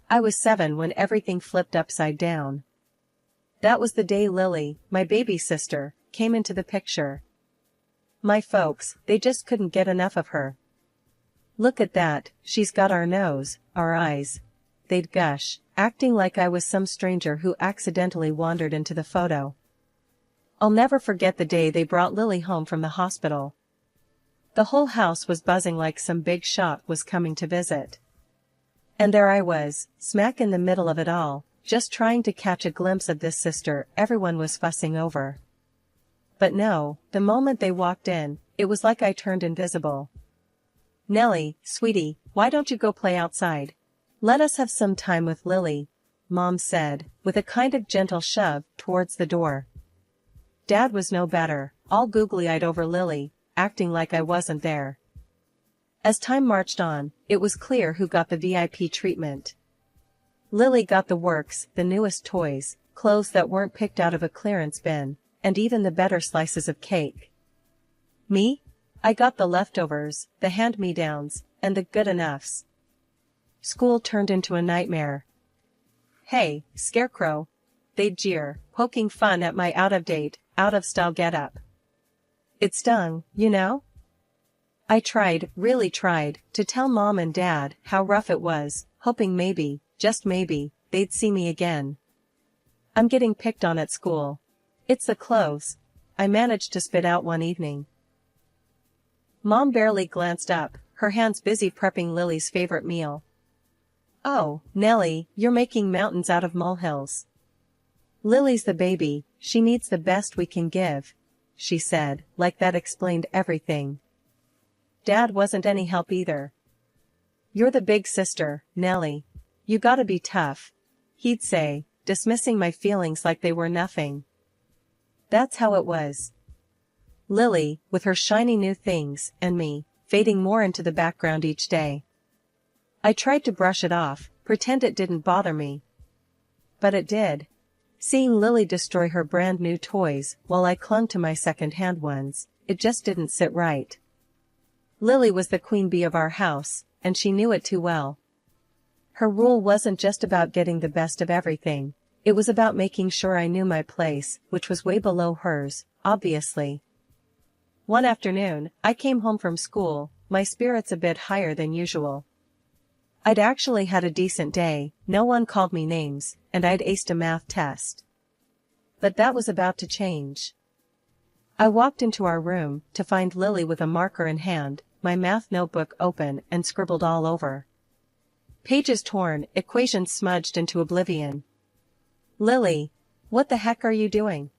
I was 7 when everything flipped upside down. That was the day Lily, my baby sister, came into the picture. My folks, they just couldn't get enough of her. "Look at that, she's got our nose, our eyes," they'd gush, acting like I was some stranger who accidentally wandered into the photo. I'll never forget the day they brought Lily home from the hospital. The whole house was buzzing like some big shot was coming to visit. And there I was, smack in the middle of it all, just trying to catch a glimpse of this sister everyone was fussing over. But no, the moment they walked in, it was like I turned invisible. "Nellie, sweetie, why don't you go play outside? Let us have some time with Lily," Mom said, with a kind of gentle shove towards the door. Dad was no better, all googly-eyed over Lily, acting like I wasn't there. As time marched on, it was clear who got the VIP treatment. Lily got the works, the newest toys, clothes that weren't picked out of a clearance bin, and even the better slices of cake. Me? I got the leftovers, the hand-me-downs, and the good-enoughs. School turned into a nightmare. "Hey, Scarecrow," they'd jeer, poking fun at my out-of-date, out-of-style get-up. It stung, you know? I tried, really tried, to tell Mom and Dad how rough it was, hoping maybe, just maybe, they'd see me again. "I'm getting picked on at school. It's the clothes," I managed to spit out one evening. Mom barely glanced up, her hands busy prepping Lily's favorite meal. "Oh, Nellie, you're making mountains out of molehills. Lily's the baby, she needs the best we can give," she said, like that explained everything. Dad wasn't any help either. "You're the big sister, Nellie. You gotta be tough," he'd say, dismissing my feelings like they were nothing. That's how it was. Lily, with her shiny new things, and me, fading more into the background each day. I tried to brush it off, pretend it didn't bother me. But it did. Seeing Lily destroy her brand new toys while I clung to my second-hand ones, it just didn't sit right. Lily was the queen bee of our house, and she knew it too well. Her rule wasn't just about getting the best of everything, it was about making sure I knew my place, which was way below hers, obviously. One afternoon, I came home from school, my spirits a bit higher than usual. I'd actually had a decent day, no one called me names, and I'd aced a math test. But that was about to change. I walked into our room to find Lily with a marker in hand, my math notebook open and scribbled all over. Pages torn, equations smudged into oblivion. "Lily, what the heck are you doing?"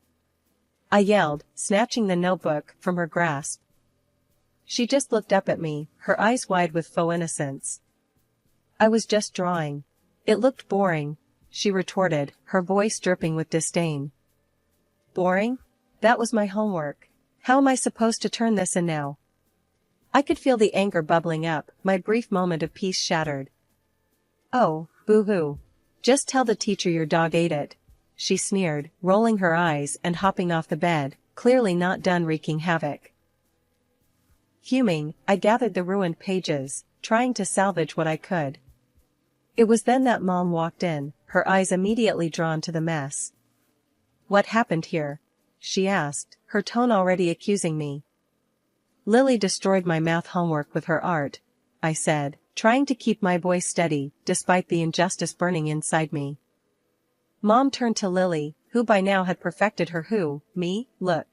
I yelled, snatching the notebook from her grasp. She just looked up at me, her eyes wide with faux innocence. "I was just drawing. It looked boring," she retorted, her voice dripping with disdain. "Boring? That was my homework. How am I supposed to turn this in now?" I could feel the anger bubbling up, my brief moment of peace shattered. "Oh, boo-hoo. Just tell the teacher your dog ate it," she sneered, rolling her eyes and hopping off the bed, clearly not done wreaking havoc. Fuming, I gathered the ruined pages, trying to salvage what I could. It was then that Mom walked in, her eyes immediately drawn to the mess. "What happened here?" she asked, her tone already accusing me. "Lily destroyed my math homework with her art," I said, trying to keep my voice steady, despite the injustice burning inside me. Mom turned to Lily, who by now had perfected her me look.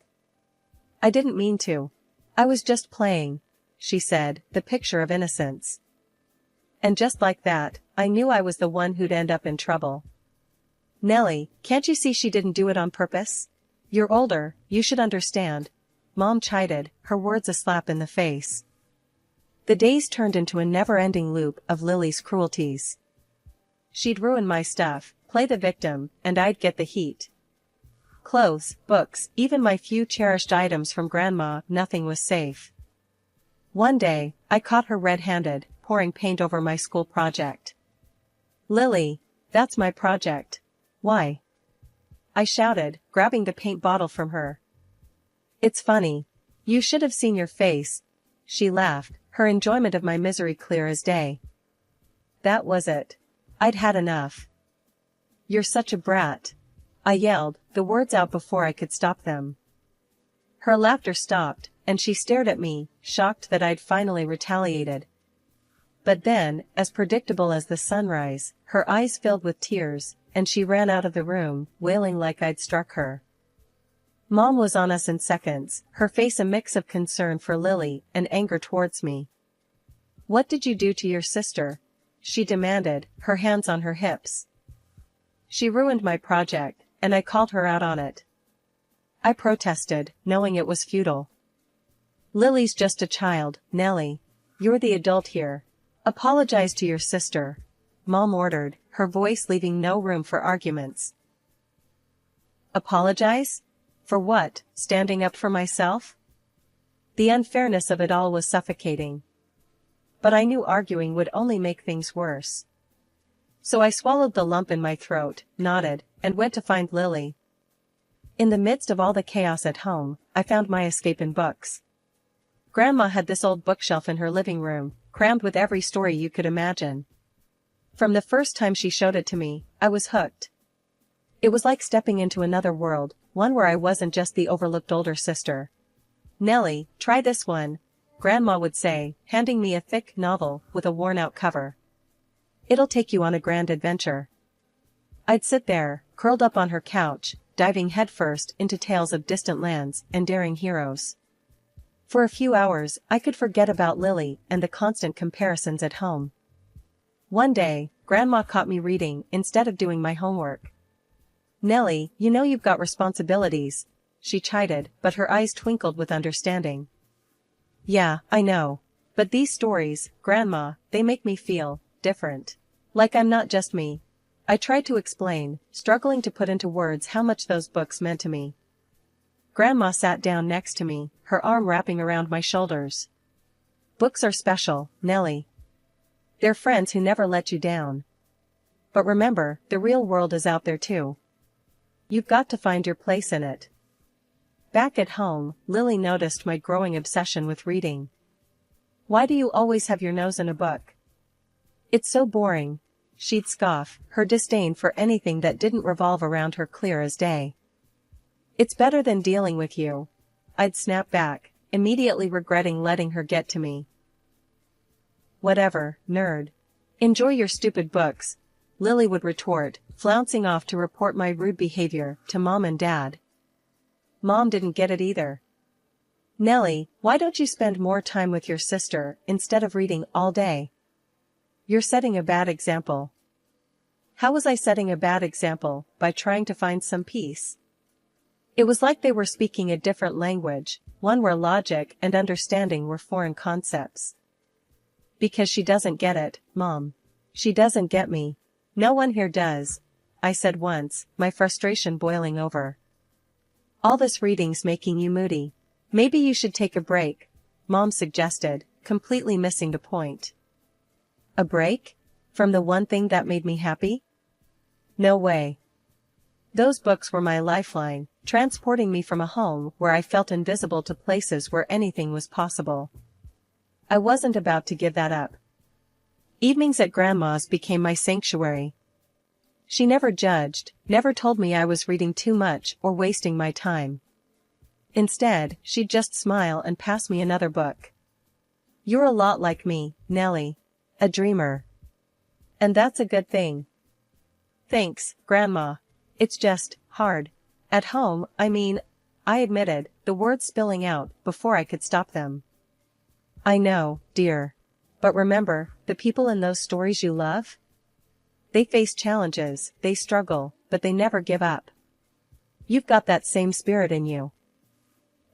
"I didn't mean to. I was just playing," she said, the picture of innocence. And just like that, I knew I was the one who'd end up in trouble. "Nellie, can't you see she didn't do it on purpose? You're older, you should understand," Mom chided, her words a slap in the face. The days turned into a never-ending loop of Lily's cruelties. She'd ruin my stuff, play the victim, and I'd get the heat. Clothes, books, even my few cherished items from Grandma, nothing was safe. One day, I caught her red-handed, pouring paint over my school project. "Lily, that's my project. Why?" I shouted, grabbing the paint bottle from her. "It's funny. You should have seen your face," she laughed, her enjoyment of my misery clear as day. "That was it. I'd had enough. "You're such a brat," I yelled, the words out before I could stop them. Her laughter stopped, and she stared at me, shocked that I'd finally retaliated. But then, as predictable as the sunrise, her eyes filled with tears, and she ran out of the room, wailing like I'd struck her. Mom was on us in seconds, her face a mix of concern for Lily and anger towards me. "What did you do to your sister?" she demanded, her hands on her hips. "She ruined my project, and I called her out on it," I protested, knowing it was futile. "Lily's just a child, Nellie. You're the adult here. Apologize to your sister," Mom ordered, her voice leaving no room for arguments. Apologize? For what? Standing up for myself? The unfairness of it all was suffocating. But I knew arguing would only make things worse. So I swallowed the lump in my throat, nodded, and went to find Lily. In the midst of all the chaos at home, I found my escape in books. Grandma had this old bookshelf in her living room, crammed with every story you could imagine. From the first time she showed it to me, I was hooked. It was like stepping into another world, one where I wasn't just the overlooked older sister. "Nellie, try this one," Grandma would say, handing me a thick novel with a worn-out cover. "It'll take you on a grand adventure." I'd sit there, curled up on her couch, diving headfirst into tales of distant lands and daring heroes. For a few hours, I could forget about Lily and the constant comparisons at home. One day, Grandma caught me reading instead of doing my homework. "Nellie, you know you've got responsibilities," she chided, but her eyes twinkled with understanding. "Yeah, I know. But these stories, Grandma, they make me feel different. Like I'm not just me." I tried to explain, struggling to put into words how much those books meant to me. Grandma sat down next to me, her arm wrapping around my shoulders. "Books are special, Nellie. They're friends who never let you down. But remember, the real world is out there too. You've got to find your place in it." Back at home, Lily noticed my growing obsession with reading. "Why do you always have your nose in a book? It's so boring," she'd scoff, her disdain for anything that didn't revolve around her clear as day. "It's better than dealing with you," I'd snap back, immediately regretting letting her get to me. "Whatever, nerd. Enjoy your stupid books," Lily would retort, flouncing off to report my rude behavior to Mom and Dad. Mom didn't get it either. "Nellie, why don't you spend more time with your sister instead of reading all day? You're setting a bad example." How was I setting a bad example? By trying to find some peace? It was like they were speaking a different language, one where logic and understanding were foreign concepts. "Because she doesn't get it, Mom. She doesn't get me. No one here does," I said once, my frustration boiling over. "All this reading's making you moody. Maybe you should take a break," Mom suggested, completely missing the point. A break? From the one thing that made me happy? No way. Those books were my lifeline, transporting me from a home where I felt invisible to places where anything was possible. I wasn't about to give that up. Evenings at Grandma's became my sanctuary. She never judged, never told me I was reading too much or wasting my time. Instead, she'd just smile and pass me another book. "You're a lot like me, Nellie. A dreamer. And that's a good thing." "Thanks, Grandma. It's just hard. At home, I mean," I admitted, the words spilling out before I could stop them. "I know, dear. But remember, the people in those stories you love? They face challenges, they struggle, but they never give up. You've got that same spirit in you."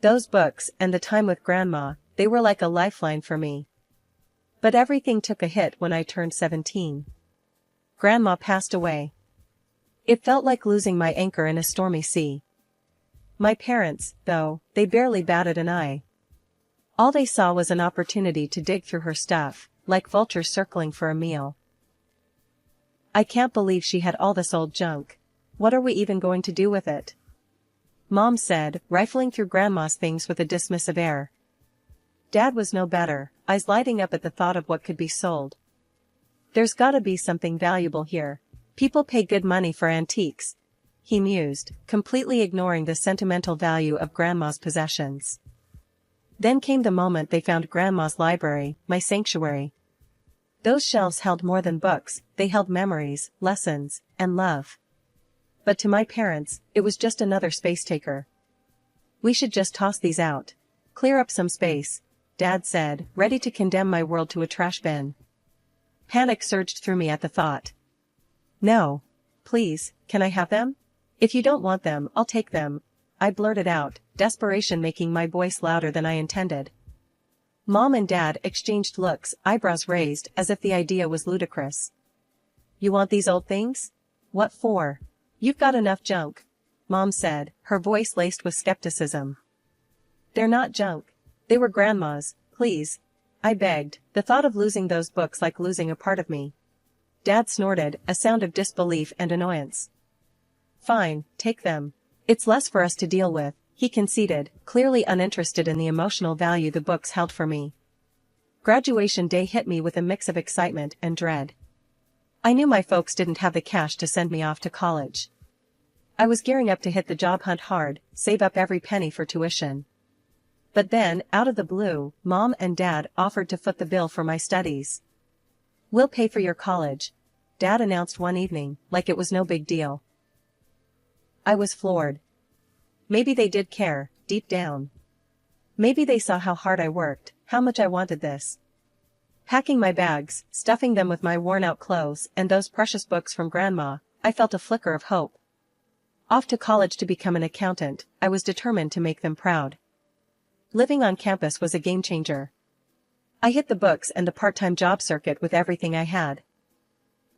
Those books and the time with Grandma, they were like a lifeline for me. But everything took a hit when I turned 17. Grandma passed away. It felt like losing my anchor in a stormy sea. My parents, though, they barely batted an eye. All they saw was an opportunity to dig through her stuff, like vultures circling for a meal. "I can't believe she had all this old junk. What are we even going to do with it?" Mom said, rifling through Grandma's things with a dismissive air. Dad was no better, eyes lighting up at the thought of what could be sold. There's gotta be something valuable here. People pay good money for antiques, he mused, completely ignoring the sentimental value of Grandma's possessions. Then came the moment they found Grandma's library, my sanctuary. Those shelves held more than books, they held memories, lessons, and love. But to my parents, it was just another space taker. We should just toss these out. Clear up some space, Dad said, ready to condemn my world to a trash bin. Panic surged through me at the thought. No. Please, can I have them? If you don't want them, I'll take them, I blurted out, desperation making my voice louder than I intended. Mom and Dad exchanged looks, eyebrows raised, as if the idea was ludicrous. You want these old things? What for? You've got enough junk, Mom said, her voice laced with skepticism. They're not junk. They were Grandma's, please, I begged, the thought of losing those books like losing a part of me. Dad snorted, a sound of disbelief and annoyance. Fine, take them. It's less for us to deal with, he conceded, clearly uninterested in the emotional value the books held for me. Graduation day hit me with a mix of excitement and dread. I knew my folks didn't have the cash to send me off to college. I was gearing up to hit the job hunt hard, save up every penny for tuition. But then, out of the blue, Mom and Dad offered to foot the bill for my studies. We'll pay for your college, Dad announced one evening, like it was no big deal. I was floored. Maybe they did care, deep down. Maybe they saw how hard I worked, how much I wanted this. Packing my bags, stuffing them with my worn-out clothes and those precious books from Grandma, I felt a flicker of hope. Off to college to become an accountant, I was determined to make them proud. Living on campus was a game-changer. I hit the books and the part-time job circuit with everything I had.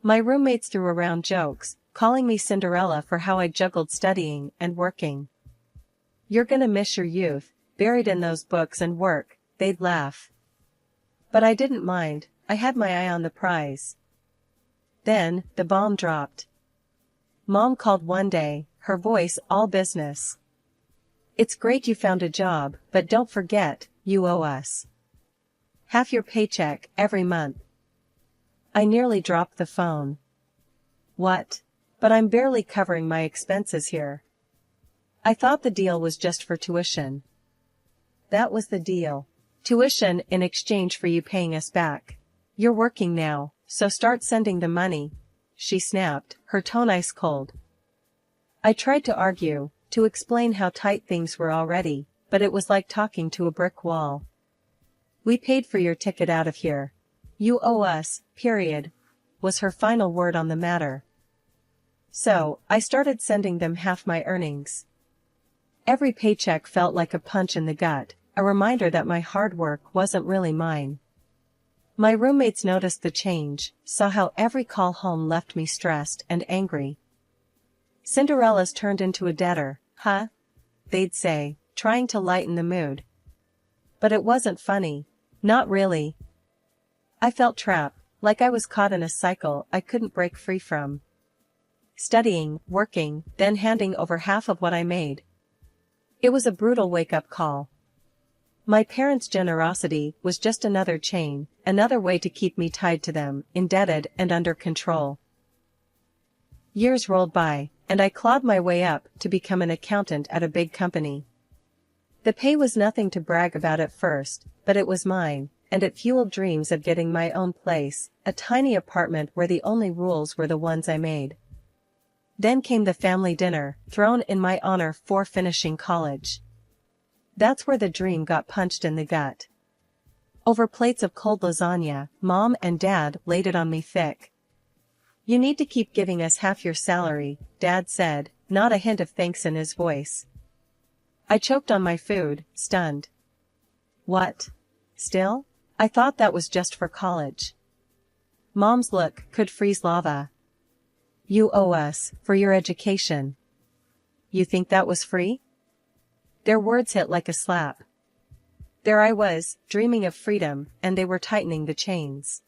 My roommates threw around jokes, calling me Cinderella for how I juggled studying and working. You're gonna miss your youth, buried in those books and work, they'd laugh. But I didn't mind, I had my eye on the prize. Then, the bomb dropped. Mom called one day, her voice all business. It's great you found a job, but don't forget, you owe us half your paycheck every month. I nearly dropped the phone. What? But I'm barely covering my expenses here. I thought the deal was just for tuition. That was the deal. Tuition in exchange for you paying us back. You're working now, so start sending the money, she snapped, her tone ice cold. I tried to argue, to explain how tight things were already, but it was like talking to a brick wall. We paid for your ticket out of here. You owe us, period, was her final word on the matter. So, I started sending them half my earnings. Every paycheck felt like a punch in the gut, a reminder that my hard work wasn't really mine. My roommates noticed the change, saw how every call home left me stressed and angry. Cinderella's turned into a debtor, huh? They'd say, trying to lighten the mood. But it wasn't funny. Not really. I felt trapped, like I was caught in a cycle I couldn't break free from. Studying, working, then handing over half of what I made. It was a brutal wake-up call. My parents' generosity was just another chain, another way to keep me tied to them, indebted and under control. Years rolled by, and I clawed my way up to become an accountant at a big company. The pay was nothing to brag about at first, but it was mine, and it fueled dreams of getting my own place, a tiny apartment where the only rules were the ones I made. Then came the family dinner, thrown in my honor for finishing college. That's where the dream got punched in the gut. Over plates of cold lasagna, Mom and Dad laid it on me thick. You need to keep giving us half your salary, Dad said, not a hint of thanks in his voice. I choked on my food, stunned. What? Still? I thought that was just for college. Mom's look could freeze lava. You owe us, for your education. You think that was free? Their words hit like a slap. There I was, dreaming of freedom, and they were tightening the chains.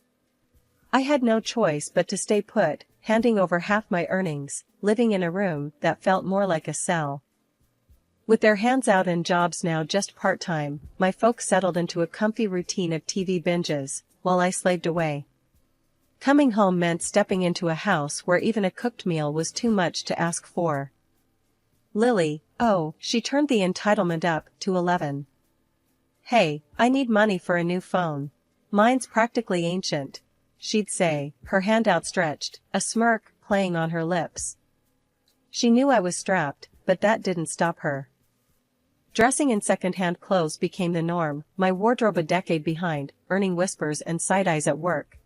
I had no choice but to stay put, handing over half my earnings, living in a room that felt more like a cell. With their hands out and jobs now just part-time, my folks settled into a comfy routine of TV binges, while I slaved away. Coming home meant stepping into a house where even a cooked meal was too much to ask for. Lily, oh, she turned the entitlement up to 11. Hey, I need money for a new phone. Mine's practically ancient, she'd say, her hand outstretched, a smirk playing on her lips. She knew I was strapped, but that didn't stop her. Dressing in second-hand clothes became the norm, my wardrobe a decade behind, earning whispers and side-eyes at work.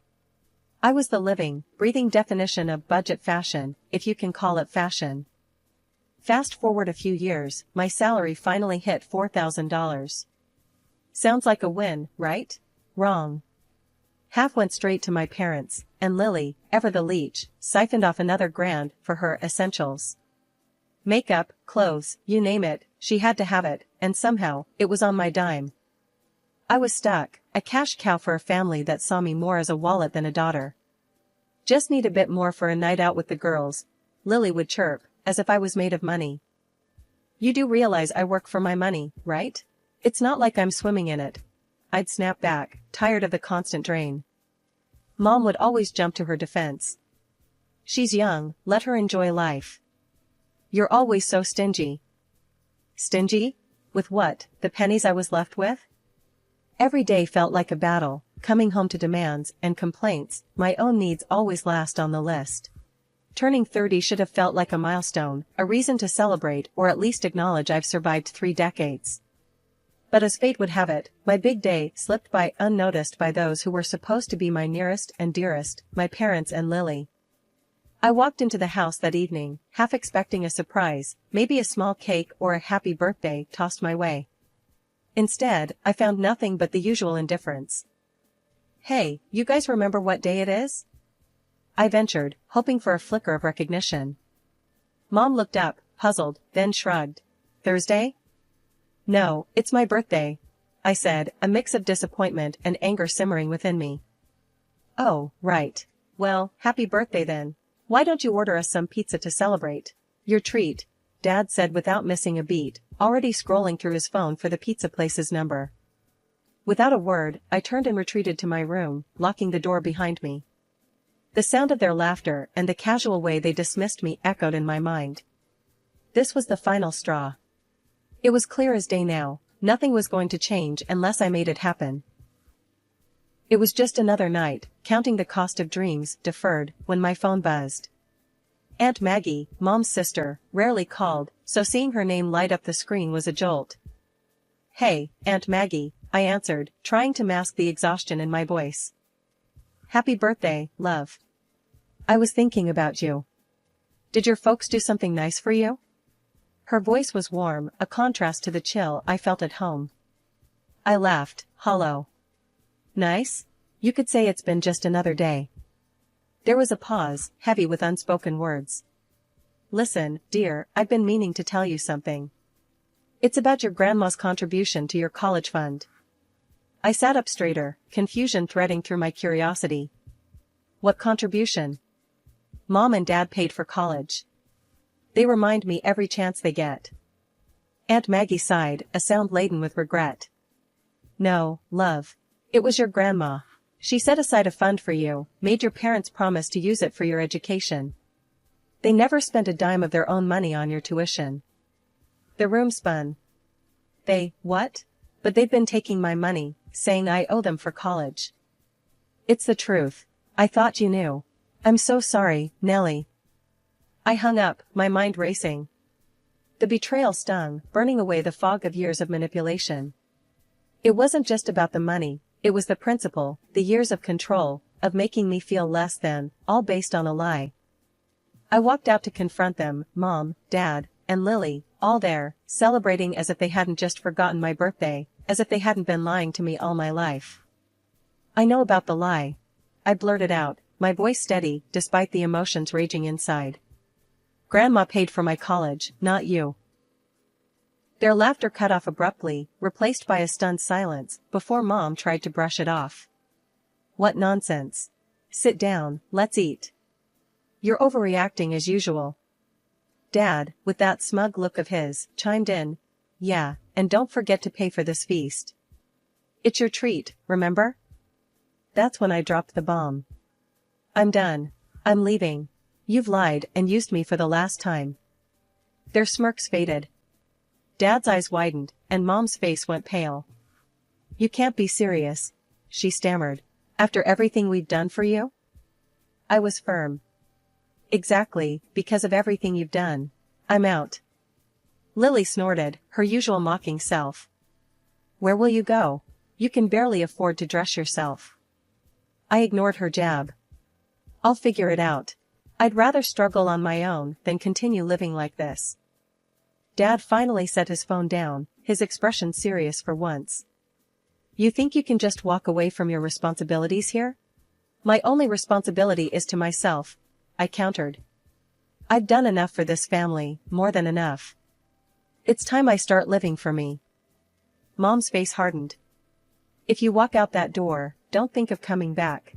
I was the living, breathing definition of budget fashion, if you can call it fashion. Fast forward a few years, my salary finally hit $4,000. Sounds like a win, right? Wrong. Half went straight to my parents, and Lily, ever the leech, siphoned off another grand for her essentials. Makeup, clothes, you name it, she had to have it, and somehow, it was on my dime. I was stuck, a cash cow for a family that saw me more as a wallet than a daughter. Just need a bit more for a night out with the girls, Lily would chirp, as if I was made of money. You do realize I work for my money, right? It's not like I'm swimming in it. I'd snap back, tired of the constant drain. Mom would always jump to her defense. She's young, let her enjoy life. You're always so stingy. Stingy? With what, the pennies I was left with? Every day felt like a battle, coming home to demands and complaints, my own needs always last on the list. Turning 30 should have felt like a milestone, a reason to celebrate or at least acknowledge I've survived 3 decades. But as fate would have it, my big day slipped by unnoticed by those who were supposed to be my nearest and dearest, my parents and Lily. I walked into the house that evening, half expecting a surprise, maybe a small cake or a happy birthday tossed my way. Instead, I found nothing but the usual indifference. Hey, you guys remember what day it is? I ventured, hoping for a flicker of recognition. Mom looked up, puzzled, then shrugged. Thursday? No, it's my birthday, I said, a mix of disappointment and anger simmering within me. Oh, right. Well, happy birthday then. Why don't you order us some pizza to celebrate? Your treat, Dad said without missing a beat, already scrolling through his phone for the pizza place's number. Without a word, I turned and retreated to my room, locking the door behind me. The sound of their laughter and the casual way they dismissed me echoed in my mind. This was the final straw. It was clear as day now, nothing was going to change unless I made it happen. It was just another night, counting the cost of dreams deferred, when my phone buzzed. Aunt Maggie, Mom's sister, rarely called, so seeing her name light up the screen was a jolt. Hey, Aunt Maggie, I answered, trying to mask the exhaustion in my voice. Happy birthday, love. I was thinking about you. Did your folks do something nice for you? Her voice was warm, a contrast to the chill I felt at home. I laughed, hollow. Nice? You could say it's been just another day. There was a pause, heavy with unspoken words. Listen, dear, I've been meaning to tell you something. It's about your grandma's contribution to your college fund. I sat up straighter, confusion threading through my curiosity. What contribution? Mom and Dad paid for college. They remind me every chance they get. Aunt Maggie sighed, a sound laden with regret. No, love. It was your grandma. She set aside a fund for you, made your parents promise to use it for your education. They never spent a dime of their own money on your tuition. The room spun. They, what? But they've been taking my money, saying I owe them for college. It's the truth. I thought you knew. I'm so sorry, Nellie. I hung up, my mind racing. The betrayal stung, burning away the fog of years of manipulation. It wasn't just about the money, it was the principle, the years of control, of making me feel less than, all based on a lie. I walked out to confront them, Mom, Dad, and Lily, all there, celebrating as if they hadn't just forgotten my birthday, as if they hadn't been lying to me all my life. I know about the lie. I blurted out, my voice steady, despite the emotions raging inside. Grandma paid for my college, not you. Their laughter cut off abruptly, replaced by a stunned silence, before Mom tried to brush it off. What nonsense. Sit down, let's eat. You're overreacting as usual. Dad, with that smug look of his, chimed in. Yeah, and don't forget to pay for this feast. It's your treat, remember? That's when I dropped the bomb. I'm done. I'm leaving. You've lied and used me for the last time. Their smirks faded. Dad's eyes widened, and Mom's face went pale. You can't be serious, she stammered. After everything we've done for you? I was firm. Exactly, because of everything you've done. I'm out. Lily snorted, her usual mocking self. Where will you go? You can barely afford to dress yourself. I ignored her jab. I'll figure it out. I'd rather struggle on my own than continue living like this. Dad finally set his phone down, his expression serious for once. You think you can just walk away from your responsibilities here? My only responsibility is to myself, I countered. I've done enough for this family, more than enough. It's time I start living for me. Mom's face hardened. If you walk out that door, don't think of coming back.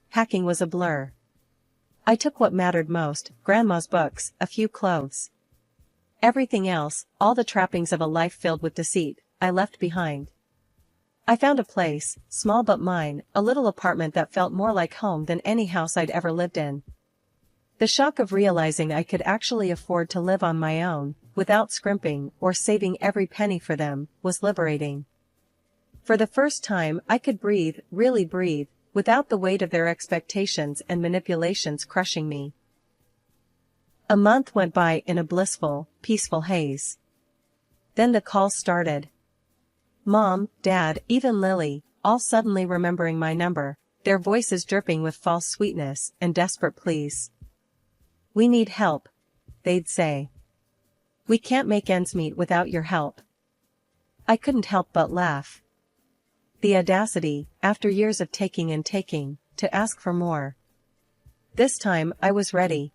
Hacking was a blur. I took what mattered most, Grandma's books, a few clothes. Everything else, all the trappings of a life filled with deceit, I left behind. I found a place, small but mine, a little apartment that felt more like home than any house I'd ever lived in. The shock of realizing I could actually afford to live on my own, without scrimping or saving every penny for them, was liberating. For the first time I could breathe, really breathe, without the weight of their expectations and manipulations crushing me. A month went by in a blissful, peaceful haze. Then the calls started. Mom, Dad, even Lily, all suddenly remembering my number, their voices dripping with false sweetness and desperate pleas. We need help, they'd say. We can't make ends meet without your help. I couldn't help but laugh. The audacity, after years of taking and taking, to ask for more. This time I was ready.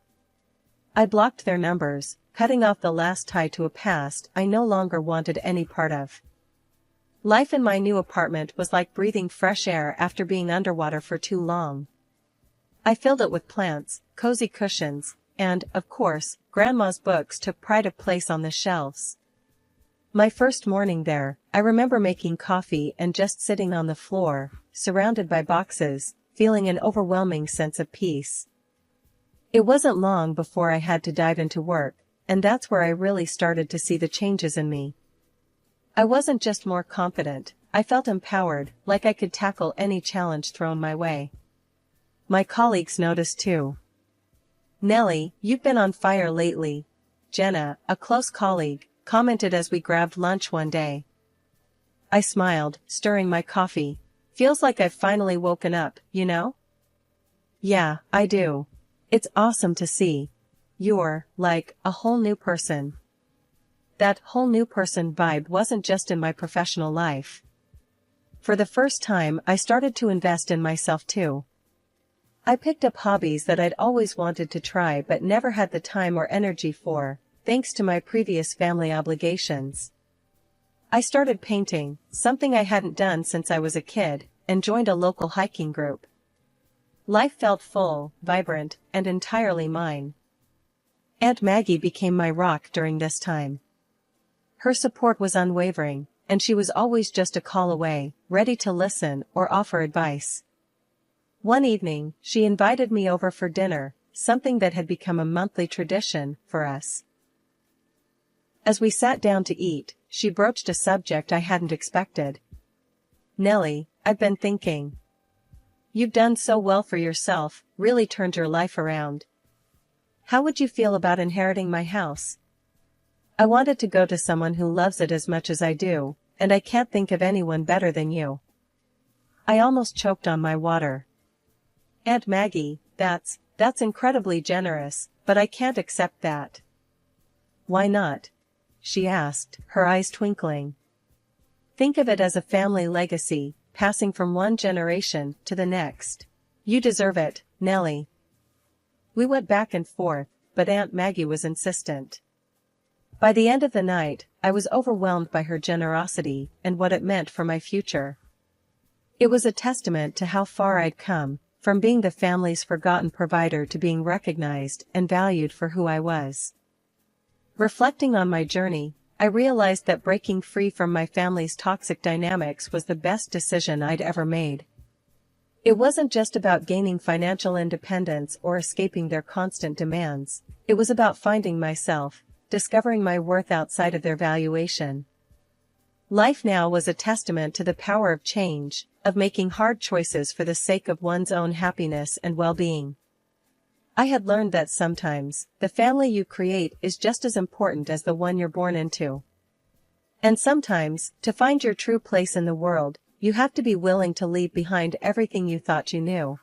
I blocked their numbers, cutting off the last tie to a past I no longer wanted any part of. Life in my new apartment was like breathing fresh air after being underwater for too long. I filled it with plants, cozy cushions, and, of course, Grandma's books took pride of place on the shelves. My first morning there, I remember making coffee and just sitting on the floor, surrounded by boxes, feeling an overwhelming sense of peace. It wasn't long before I had to dive into work, and that's where I really started to see the changes in me. I wasn't just more confident, I felt empowered, like I could tackle any challenge thrown my way. My colleagues noticed too. Nellie, you've been on fire lately, Jenna, a close colleague, commented as we grabbed lunch one day. I smiled, stirring my coffee. Feels like I've finally woken up, you know? Yeah, I do. It's awesome to see. You're, like, a whole new person. That whole new person vibe wasn't just in my professional life. For the first time I started to invest in myself too. I picked up hobbies that I'd always wanted to try but never had the time or energy for, thanks to my previous family obligations. I started painting, something I hadn't done since I was a kid, and joined a local hiking group. Life felt full, vibrant, and entirely mine. Aunt Maggie became my rock during this time. Her support was unwavering, and she was always just a call away, ready to listen or offer advice. One evening, she invited me over for dinner, something that had become a monthly tradition for us. As we sat down to eat, she broached a subject I hadn't expected. Nellie, I've been thinking. You've done so well for yourself, really turned your life around. How would you feel about inheriting my house? I wanted to go to someone who loves it as much as I do, and I can't think of anyone better than you. I almost choked on my water. Aunt Maggie, that's incredibly generous, but I can't accept that. Why not? She asked, her eyes twinkling. Think of it as a family legacy, passing from one generation to the next. You deserve it, Nellie. We went back and forth, but Aunt Maggie was insistent. By the end of the night, I was overwhelmed by her generosity and what it meant for my future. It was a testament to how far I'd come, from being the family's forgotten provider to being recognized and valued for who I was. Reflecting on my journey, I realized that breaking free from my family's toxic dynamics was the best decision I'd ever made. It wasn't just about gaining financial independence or escaping their constant demands. It was about finding myself, discovering my worth outside of their valuation. Life now was a testament to the power of change, of making hard choices for the sake of one's own happiness and well-being. I had learned that sometimes, the family you create is just as important as the one you're born into. And sometimes, to find your true place in the world, you have to be willing to leave behind everything you thought you knew.